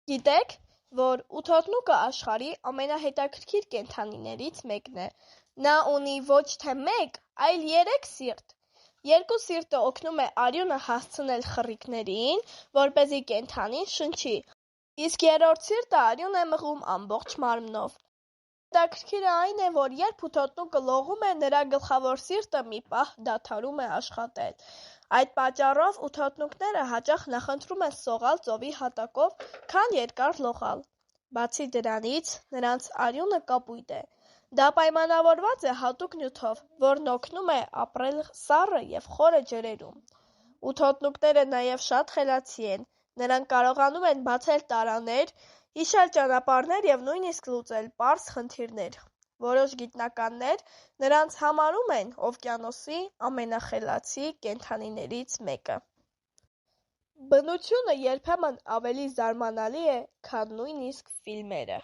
Գիտեք, որ ութոտնուկը աշխարհի ամենահետաքրքիր կենդանիներից մեկն է: Նա ունի ոչ թե մեկ, այլ 3 սիրտ: Երկու սիրտը օգնում է արյունը հասցնել խռիկներին, որպեսզի կենդանին շնչի, իսկ երրորդ սիրտը արյուն է մղում ամբողջ մարմնով: Հետաքրքիրը այն է, որ երբ ութոտնուկը լողում է, նրա գլխավոր սիրտը մի պահ դադարում է աշխատել: Այդ պատճառով ութոտնուկները հաճախ նախընտրում են սողալ ծովի հատակով, քան երկար լողալ: Բացի դրանից, նրանց արյունը կապույտ է: Դա պայմանավորված է հատուկ նյութով, որն օգնում է ապրել սառը և խորը ջրերում: Ութոտնուկները նաև շատ խելացի են: Նրանք կարողանում են բացել տարաներ, հիշել ճանապարհներ և նույնիսկ լուծել պարզ խնդիրներ: Որոշ գիտնականներ նրանց համարում են օվկիանոսի ամենախելացի կենդանիներից մեկը: Բնությունը երբեմն ավելի զարմանալի է, քան նույնիսկ ֆիլմերը: